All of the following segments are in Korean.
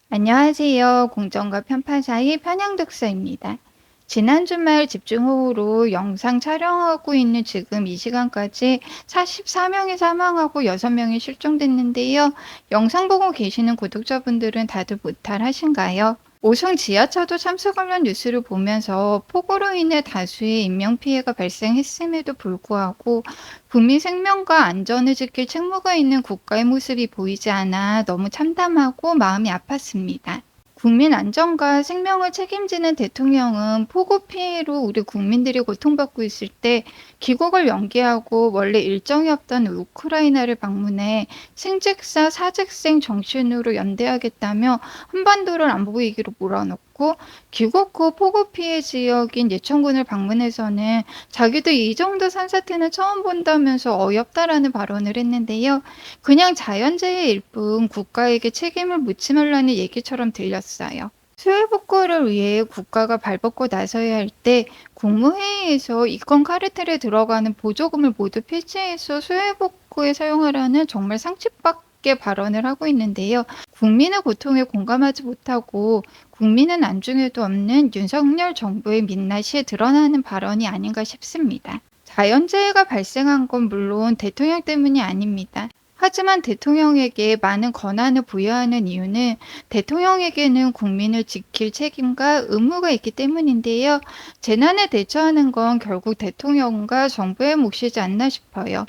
안녕하세요. 공정과 편파 사이 편향독서입니다. 지난 주말 집중호우로 영상 촬영하고 있는 지금 이 시간까지 44명이 사망하고 6명이 실종됐는데요. 영상 보고 계시는 구독자분들은 다들 무탈하신가요? 오송 지하차도 참사 관련 뉴스를 보면서 폭우로 인해 다수의 인명피해가 발생했음에도 불구하고 국민 생명과 안전을 지킬 책무가 있는 국가의 모습이 보이지 않아 너무 참담하고 마음이 아팠습니다. 국민 안전과 생명을 책임지는 대통령은 폭우 피해로 우리 국민들이 고통받고 있을 때 귀국을 연기하고 원래 일정이 없던 우크라이나를 방문해 승직사 사직생 정신으로 연대하겠다며 한반도를 안보 위기로 몰아넣고 귀국 후 폭우 피해 지역인 예천군을 방문해서는 자기도 이 정도 산사태는 처음 본다면서 어이없다라는 발언을 했는데요. 그냥 자연재해일 뿐 국가에게 책임을 묻지 말라는 얘기처럼 들렸어요. 수해 복구를 위해 국가가 발벗고 나서야 할 때 국무회의에서 이건 카르텔에 들어가는 보조금을 모두 폐지해서 수해 복구에 사용하라는 정말 상식밖에 발언을 하고 있는데요. 국민의 고통에 공감하지 못하고 국민은 안중에도 없는 윤석열 정부의 민낯이 드러나는 발언이 아닌가 싶습니다. 자연재해가 발생한 건 물론 대통령 때문이 아닙니다. 하지만 대통령에게 많은 권한을 부여하는 이유는 대통령에게는 국민을 지킬 책임과 의무가 있기 때문인데요. 재난에 대처하는 건 결국 대통령과 정부의 몫이지 않나 싶어요.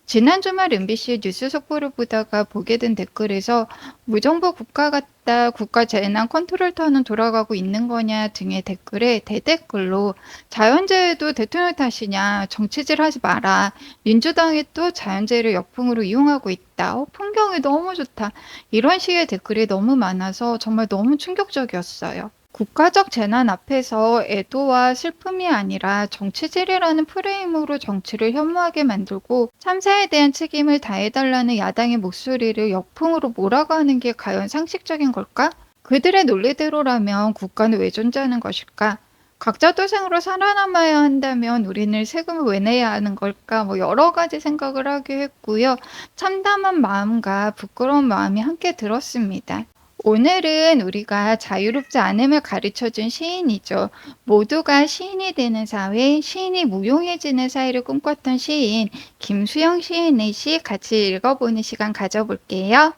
지난 주말 MBC 뉴스 속보를 보다가 보게 된 댓글에서 무정부 국가 같다, 국가 재난 컨트롤터는 돌아가고 있는 거냐 등의 댓글에 대댓글로 자연재해도 대통령 탓이냐, 정치질 하지 마라, 민주당이 또 자연재해를 역풍으로 이용하고 있다, 풍경이 너무 좋다, 이런 식의 댓글이 너무 많아서 정말 너무 충격적이었어요. 국가적 재난 앞에서 애도와 슬픔이 아니라 정치질이라는 프레임으로 정치를 혐오하게 만들고 참사에 대한 책임을 다해달라는 야당의 목소리를 역풍으로 몰아가는 게 과연 상식적인 걸까? 그들의 논리대로라면 국가는 왜 존재하는 것일까? 각자 도생으로 살아남아야 한다면 우리는 세금을 왜 내야 하는 걸까? 여러 가지 생각을 하게 했고요. 참담한 마음과 부끄러운 마음이 함께 들었습니다. 오늘은 우리가 자유롭지 않음을 가르쳐준 시인이죠. 모두가 시인이 되는 사회, 시인이 무용해지는 사회를 꿈꿨던 시인 김수영 시인의 시 같이 읽어보는 시간 가져볼게요.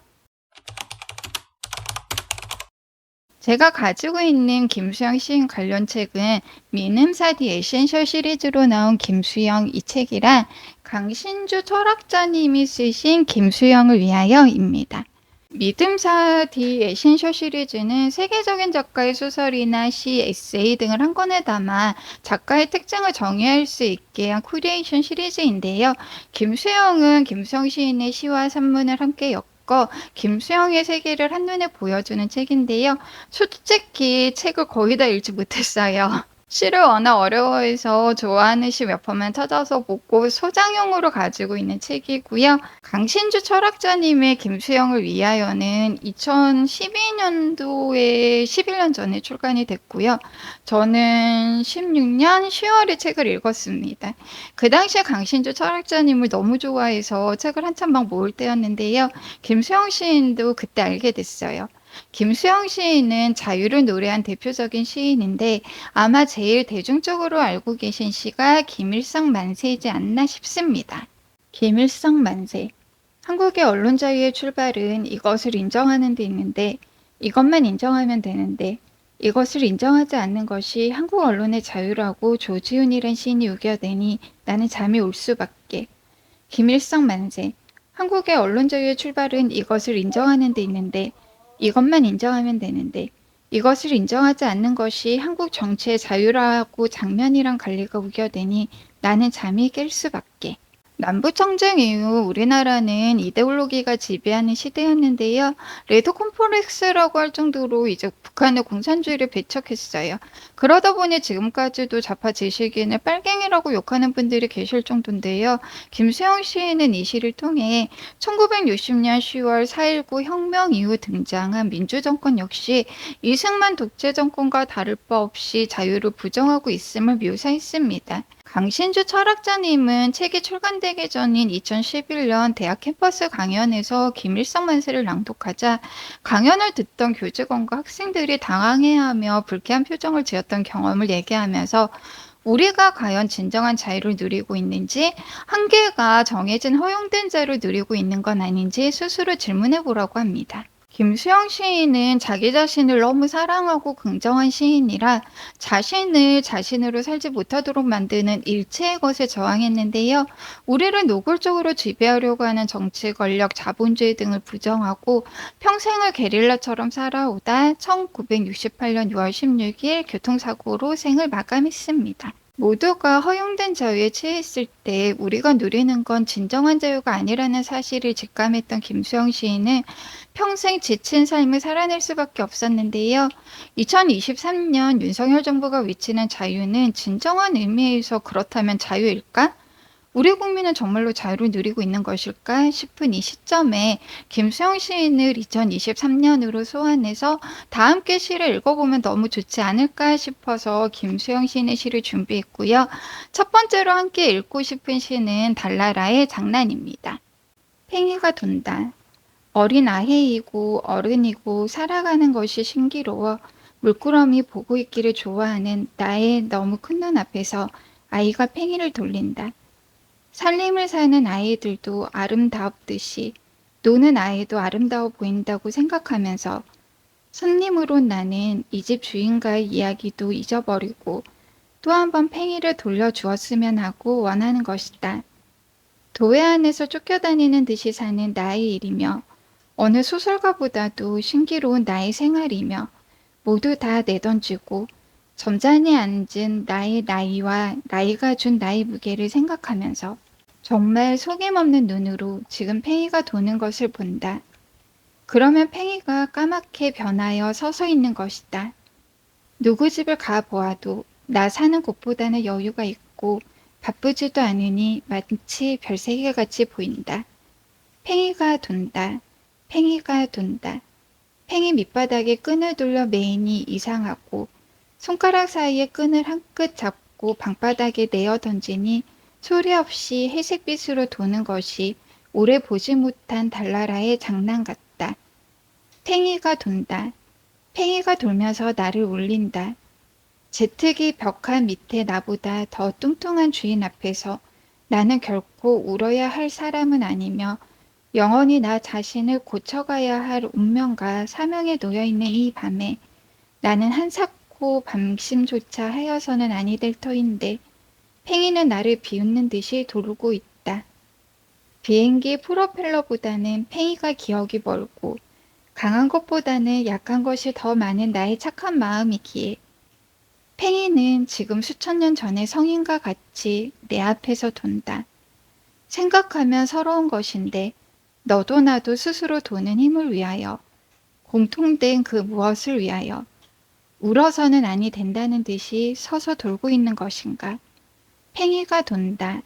제가 가지고 있는 김수영 시인 관련 책은 민음사 디 에센셜 시리즈로 나온 김수영 이 책이랑 강신주 철학자님이 쓰신 김수영을 위하여입니다. 믿음사 디 에센셜 시리즈는 세계적인 작가의 소설이나 시, 에세이 등을 한 권에 담아 작가의 특징을 정의할 수 있게 한 쿠레이션 시리즈인데요. 김수영은 김수영 시인의 시와 산문을 함께 엮어 김수영의 세계를 한눈에 보여주는 책인데요. 솔직히 책을 거의 다 읽지 못했어요. 시를 워낙 어려워해서 좋아하는 시 몇 편만 찾아서 보고 소장용으로 가지고 있는 책이고요. 강신주 철학자님의 김수영을 위하여는 2012년도에 11년 전에 출간이 됐고요. 저는 16년 10월에 책을 읽었습니다. 그 당시에 강신주 철학자님을 너무 좋아해서 책을 한참 막 모을 때였는데요. 김수영 시인도 그때 알게 됐어요. 김수영 시인은 자유를 노래한 대표적인 시인인데 아마 제일 대중적으로 알고 계신 시가 김일성 만세이지 않나 싶습니다. 김일성 만세. 한국의 언론 자유의 출발은 이것을 인정하는 데 있는데 이것만 인정하면 되는데 이것을 인정하지 않는 것이 한국 언론의 자유라고 조지훈이란 시인이 우겨대니 나는 잠이 올 수밖에. 김일성 만세. 한국의 언론 자유의 출발은 이것을 인정하는 데 있는데 이것만 인정하면 되는데 이것을 인정하지 않는 것이 한국 정치의 자유라고 장면이랑 관리가 우겨대니 나는 잠이 깰 수밖에. 남북청쟁 이후 우리나라는 이데올로기가 지배하는 시대였는데요. 레드 콤플렉스라고 할 정도로 이제 북한의 공산주의를 배척했어요. 그러다 보니 지금까지도 좌파 지식인을 빨갱이라고 욕하는 분들이 계실 정도인데요. 김수영 시인은 이 시를 통해 1960년 10월 4.19 혁명 이후 등장한 민주정권 역시 이승만 독재 정권과 다를 바 없이 자유를 부정하고 있음을 묘사했습니다. 강신주 철학자님은 책이 출간되기 전인 2011년 대학 캠퍼스 강연에서 김일성 만세를 낭독하자 강연을 듣던 교직원과 학생들이 당황해하며 불쾌한 표정을 지었던 경험을 얘기하면서 우리가 과연 진정한 자유를 누리고 있는지, 한계가 정해진 허용된 자유를 누리고 있는 건 아닌지 스스로 질문해 보라고 합니다. 김수영 시인은 자기 자신을 너무 사랑하고 긍정한 시인이라 자신을 자신으로 살지 못하도록 만드는 일체의 것에 저항했는데요. 우리를 노골적으로 지배하려고 하는 정치, 권력, 자본주의 등을 부정하고 평생을 게릴라처럼 살아오다 1968년 6월 16일 교통사고로 생을 마감했습니다. 모두가 허용된 자유에 취했을 때 우리가 누리는 건 진정한 자유가 아니라는 사실을 직감했던 김수영 시인은 평생 지친 삶을 살아낼 수밖에 없었는데요. 2023년 윤석열 정부가 외치는 자유는 진정한 의미에서 그렇다면 자유일까? 우리 국민은 정말로 자유를 누리고 있는 것일까 싶은 이 시점에 김수영 시인을 2023년으로 소환해서 다 함께 시를 읽어보면 너무 좋지 않을까 싶어서 김수영 시인의 시를 준비했고요. 첫 번째로 함께 읽고 싶은 시는 달나라의 장난입니다. 팽이가 돈다. 어린 아해이고 어른이고 살아가는 것이 신기로워 물끄러미 보고 있기를 좋아하는 나의 너무 큰 눈 앞에서 아이가 팽이를 돌린다. 살림을 사는 아이들도 아름다웠듯이 노는 아이도 아름다워 보인다고 생각하면서 손님으로 나는 이 집 주인과의 이야기도 잊어버리고 또 한 번 팽이를 돌려주었으면 하고 원하는 것이다. 도회 안에서 쫓겨다니는 듯이 사는 나의 일이며 어느 소설가보다도 신기로운 나의 생활이며 모두 다 내던지고 점잖이 앉은 나의 나이와 나이가 준 나의 무게를 생각하면서 정말 속임없는 눈으로 지금 팽이가 도는 것을 본다. 그러면 팽이가 까맣게 변하여 서서 있는 것이다. 누구 집을 가보아도 나 사는 곳보다는 여유가 있고 바쁘지도 않으니 마치 별세계같이 보인다. 팽이가 돈다. 팽이가 돈다. 팽이 밑바닥에 끈을 돌려 매이니 이상하고 손가락 사이에 끈을 한 끝 잡고 방바닥에 내어 던지니 소리 없이 회색빛으로 도는 것이 오래 보지 못한 달나라의 장난 같다. 팽이가 돈다. 팽이가 돌면서 나를 울린다. 제트기 벽한 밑에 나보다 더 뚱뚱한 주인 앞에서 나는 결코 울어야 할 사람은 아니며 영원히 나 자신을 고쳐가야 할 운명과 사명에 놓여있는 이 밤에 나는 한사코 밤심조차 하여서는 아니 될 터인데 팽이는 나를 비웃는 듯이 돌고 있다. 비행기 프로펠러보다는 팽이가 기억이 멀고 강한 것보다는 약한 것이 더 많은 나의 착한 마음이기에 팽이는 지금 수천 년 전의 성인과 같이 내 앞에서 돈다. 생각하면 서러운 것인데 너도 나도 스스로 도는 힘을 위하여 공통된 그 무엇을 위하여 울어서는 아니 된다는 듯이 서서 돌고 있는 것인가. 팽이가 돈다.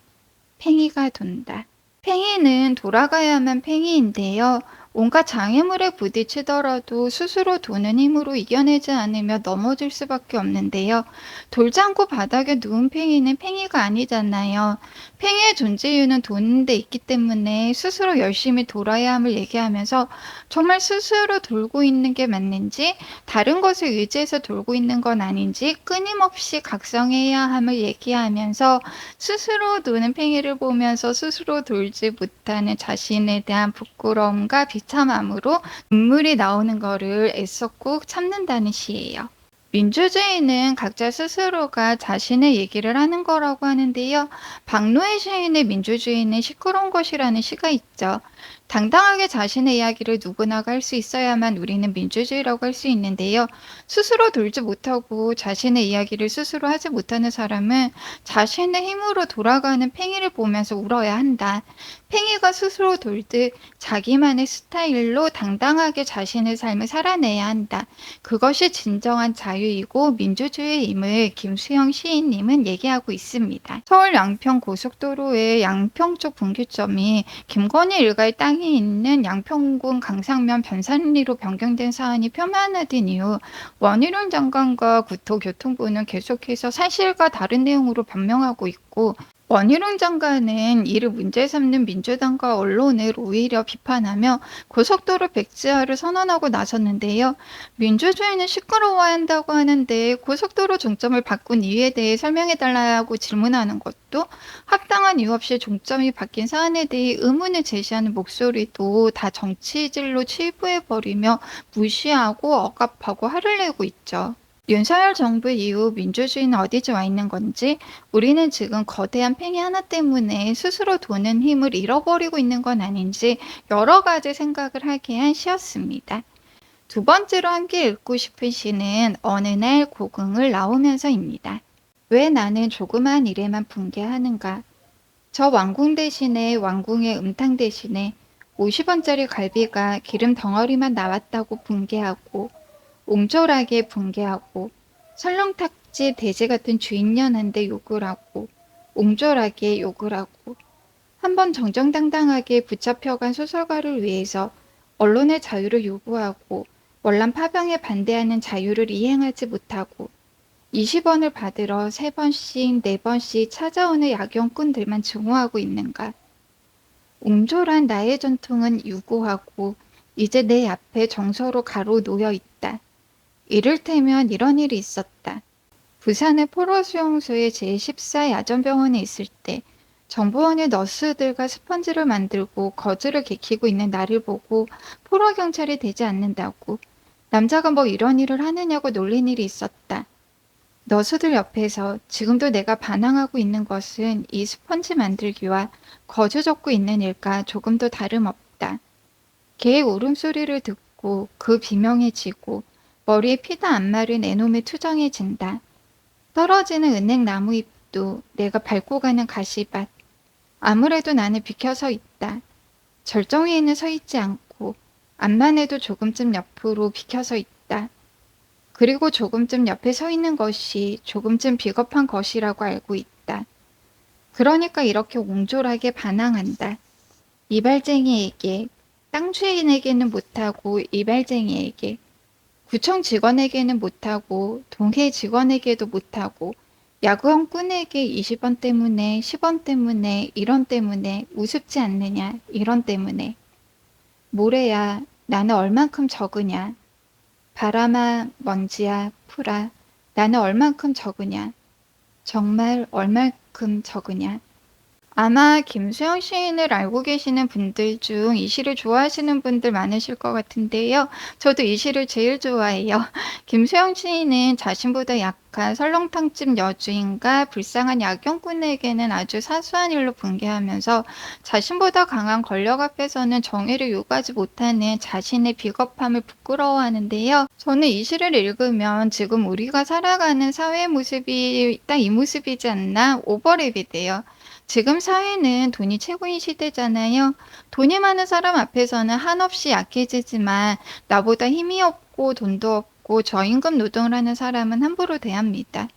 팽이가 돈다. 팽이는 돌아가야만 팽이인데요. 온갖 장애물에 부딪히더라도 스스로 도는 힘으로 이겨내지 않으며 넘어질 수밖에 없는데요. 돌지 않고 바닥에 누운 팽이는 팽이가 아니잖아요. 팽이의 존재 이유는 도는 데 있기 때문에 스스로 열심히 돌아야 함을 얘기하면서 정말 스스로 돌고 있는 게 맞는지 다른 것을 의지해서 돌고 있는 건 아닌지 끊임없이 각성해야 함을 얘기하면서 스스로 도는 팽이를 보면서 스스로 돌지 못하는 자신에 대한 부끄러움과 비참함으로 눈물이 나오는 거를 애써 꾹 참는다는 시예요. 민주주의는 각자 스스로가 자신의 얘기를 하는 거라고 하는데요. 박노해 시인의 민주주의는 시끄러운 것이라는 시가 있죠. 당당하게 자신의 이야기를 누구나가 할 수 있어야만 우리는 민주주의라고 할 수 있는데요. 스스로 돌지 못하고 자신의 이야기를 스스로 하지 못하는 사람은 자신의 힘으로 돌아가는 팽이를 보면서 울어야 한다. 팽이가 스스로 돌듯 자기만의 스타일로 당당하게 자신의 삶을 살아내야 한다. 그것이 진정한 자유이고 민주주의임을 김수영 시인님은 얘기하고 있습니다. 서울 양평 고속도로의 양평 쪽 분기점이 김건희 일가의 땅이 고향이 있는 양평군 강상면 변산리로 변경된 사안이 표면화된 이후 원희룡 장관과 국토교통부는 계속해서 사실과 다른 내용으로 변명하고 있고, 원희룡 장관은 이를 문제 삼는 민주당과 언론을 오히려 비판하며 고속도로 백지화를 선언하고 나섰는데요. 민주주의는 시끄러워야 한다고 하는데 고속도로 종점을 바꾼 이유에 대해 설명해달라고 질문하는 것도, 합당한 이유 없이 종점이 바뀐 사안에 대해 의문을 제시하는 목소리도 다 정치질로 치부해버리며 무시하고 억압하고 화를 내고 있죠. 윤석열 정부 이후 민주주의는 어디쯤 와 있는 건지, 우리는 지금 거대한 팽이 하나 때문에 스스로 도는 힘을 잃어버리고 있는 건 아닌지 여러 가지 생각을 하게 한 시였습니다. 두 번째로 함께 읽고 싶은 시는 어느 날 고궁을 나오면서입니다. 왜 나는 조그마한 일에만 분개하는가? 저 왕궁 대신에 왕궁의 음탕 대신에 50원짜리 갈비가 기름 덩어리만 나왔다고 분개하고, 옹졸하게 분개하고, 설렁탕집 돼지 같은 주인년한테 욕을 하고, 옹졸하게 욕을 하고, 한번 정정당당하게 붙잡혀간 소설가를 위해서 언론의 자유를 요구하고 월남 파병에 반대하는 자유를 이행하지 못하고 20원을 받으러 3번씩 4번씩 찾아오는 야경꾼들만 증오하고 있는가? 옹졸한 나의 전통은 유고하고 이제 내 앞에 정서로 가로 놓여 있다. 이를테면 이런 일이 있었다. 부산의 포로수용소의 제14 야전병원에 있을 때 정보원의 너스들과 스펀지를 만들고 거즈를 개키고 있는 나를 보고 포로경찰이 되지 않는다고, 남자가 뭐 이런 일을 하느냐고 놀린 일이 있었다. 너스들 옆에서 지금도 내가 반항하고 있는 것은 이 스펀지 만들기와 거즈 접고 있는 일과 조금도 다름없다. 개의 울음소리를 듣고 그 비명해지고 머리에 피도 안 마른 애놈의 투정해진다. 떨어지는 은행 나무잎도 내가 밟고 가는 가시밭. 아무래도 나는 비켜서 있다. 절정위에는 서 있지 않고 암만 해도 조금쯤 옆으로 비켜서 있다. 그리고 조금쯤 옆에 서 있는 것이 조금쯤 비겁한 것이라고 알고 있다. 그러니까 이렇게 옹졸하게 반항한다. 이발쟁이에게, 땅 주인에게는 못하고 이발쟁이에게, 구청 직원에게는 못하고 동해 직원에게도 못하고 야구형 꾼에게 20원 때문에 10원 때문에 이런 때문에 우습지 않느냐 이런 때문에. 모래야 나는 얼만큼 적으냐. 바람아 먼지야 풀아 나는 얼만큼 적으냐. 정말 얼만큼 적으냐. 아마 김수영 시인을 알고 계시는 분들 중 이 시를 좋아하시는 분들 많으실 것 같은데요. 저도 이 시를 제일 좋아해요. 김수영 시인은 자신보다 약한 설렁탕집 여주인과 불쌍한 야경꾼에게는 아주 사소한 일로 분개하면서 자신보다 강한 권력 앞에서는 정의를 요구하지 못하는 자신의 비겁함을 부끄러워하는데요. 저는 이 시를 읽으면 지금 우리가 살아가는 사회의 모습이 딱 이 모습이지 않나 오버랩이 돼요. 지금 사회는 돈이 최고인 시대잖아요. 돈이 많은 사람 앞에서는 한없이 약해지지만 나보다 힘이 없고 돈도 없고 저임금 노동을 하는 사람은 함부로 대합니다.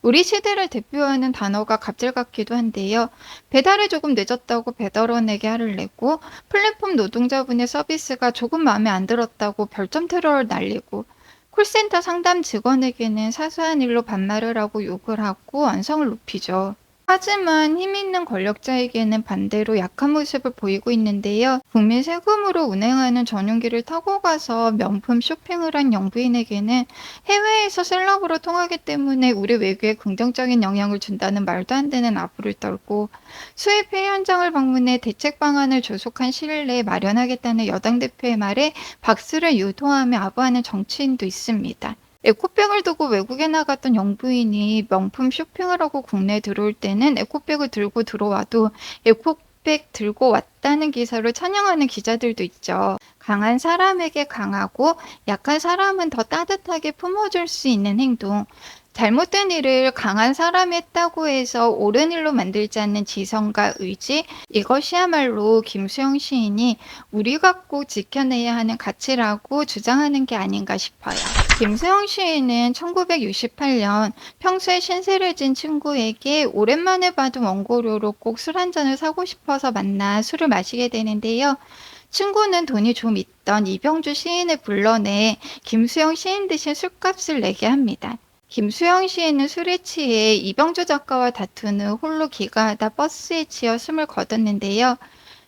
우리 시대를 대표하는 단어가 갑질 같기도 한데요. 배달이 조금 늦었다고 배달원에게 화를 내고, 플랫폼 노동자분의 서비스가 조금 마음에 안 들었다고 별점 테러를 날리고, 콜센터 상담 직원에게는 사소한 일로 반말을 하고 욕을 하고 언성을 높이죠. 하지만 힘 있는 권력자에게는 반대로 약한 모습을 보이고 있는데요. 국민 세금으로 운행하는 전용기를 타고 가서 명품 쇼핑을 한 영부인에게는 해외에서 셀럽으로 통하기 때문에 우리 외교에 긍정적인 영향을 준다는 말도 안 되는 아부를 떨고, 수입회 현장을 방문해 대책 방안을 조속한 시일 내에 마련하겠다는 여당 대표의 말에 박수를 유도하며 아부하는 정치인도 있습니다. 에코백을 두고 외국에 나갔던 영부인이 명품 쇼핑을 하고 국내에 들어올 때는 에코백을 들고 들어와도 에코백 들고 왔다는 기사를 찬양하는 기자들도 있죠. 강한 사람에게 강하고 약한 사람은 더 따뜻하게 품어줄 수 있는 행동. 잘못된 일을 강한 사람이 했다고 해서 옳은 일로 만들지 않는 지성과 의지, 이것이야말로 김수영 시인이 우리가 꼭 지켜내야 하는 가치라고 주장하는 게 아닌가 싶어요. 김수영 시인은 1968년 평소에 신세를 진 친구에게 오랜만에 받은 원고료로 꼭 술 한 잔을 사고 싶어서 만나 술을 마시게 되는데요. 친구는 돈이 좀 있던 이병주 시인을 불러내 김수영 시인 대신 술값을 내게 합니다. 김수영 시인은 술에 취해 이병주 작가와 다투는 홀로 귀가하다 버스에 치여 숨을 거뒀는데요.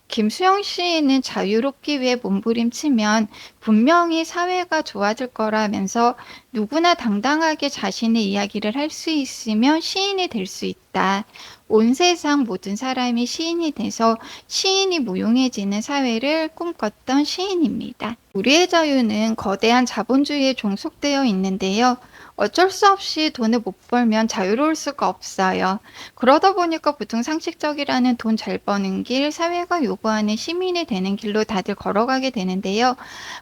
김수영 시인은 자유롭기 위해 몸부림치면 분명히 사회가 좋아질 거라면서 누구나 당당하게 자신의 이야기를 할 수 있으면 시인이 될 수 있다. 온 세상 모든 사람이 시인이 돼서 시인이 무용해지는 사회를 꿈꿨던 시인입니다. 우리의 자유는 거대한 자본주의에 종속되어 있는데요. 어쩔 수 없이 돈을 못 벌면 자유로울 수가 없어요. 그러다 보니까 보통 상식적이라는 돈 잘 버는 길, 사회가 요구하는 시민이 되는 길로 다들 걸어가게 되는데요.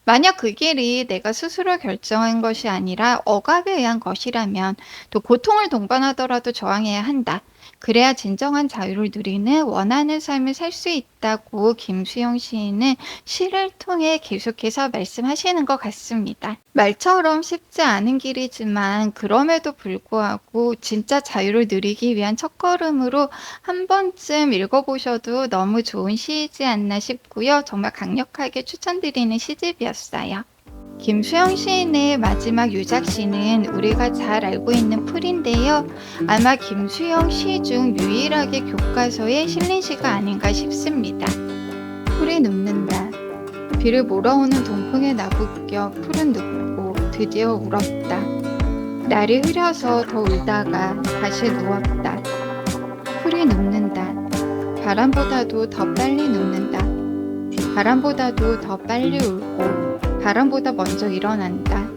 만약 그 길이 내가 스스로 결정한 것이 아니라 억압에 의한 것이라면 또 고통을 동반하더라도 저항해야 한다. 그래야 진정한 자유를 누리는 원하는 삶을 살 수 있다고 김수영 시인은 시를 통해 계속해서 말씀하시는 것 같습니다. 말처럼 쉽지 않은 길이지만 그럼에도 불구하고 진짜 자유를 누리기 위한 첫걸음으로 한 번쯤 읽어보셔도 너무 좋은 시이지 않나 싶고요. 정말 강력하게 추천드리는 시집이었어요. 김수영 시인의 마지막 유작시는 우리가 잘 알고 있는 풀인데요. 아마 김수영 시 중 유일하게 교과서에 실린 시가 아닌가 싶습니다. 풀이 눕는다. 비를 몰아오는 동풍에 나부껴 풀은 눕고 드디어 울었다. 날이 흐려서 더 울다가 다시 누웠다. 풀이 눕는다. 바람보다도 더 빨리 눕는다. 바람보다도 더 빨리 울고 바람보다 먼저 일어난다.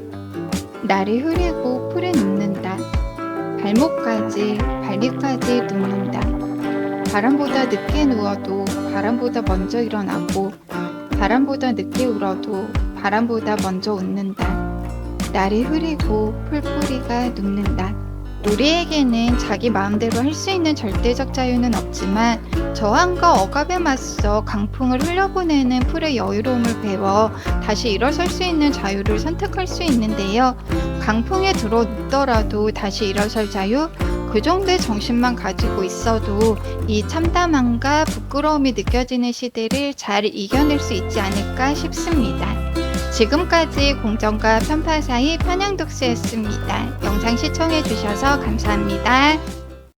날이 흐리고 풀이 눕는다. 발목까지 발밑까지 눕는다. 바람보다 늦게 누워도 바람보다 먼저 일어나고 바람보다 늦게 울어도 바람보다 먼저 웃는다. 날이 흐리고 풀뿌리가 눕는다. 우리에게는 자기 마음대로 할 수 있는 절대적 자유는 없지만 저항과 억압에 맞서 강풍을 흘려보내는 풀의 여유로움을 배워 다시 일어설 수 있는 자유를 선택할 수 있는데요. 강풍에 들어 눕더라도 다시 일어설 자유? 그 정도의 정신만 가지고 있어도 이 참담함과 부끄러움이 느껴지는 시대를 잘 이겨낼 수 있지 않을까 싶습니다. 지금까지 공정과 편파 사이 편향독서였습니다. 영상 시청해주셔서 감사합니다.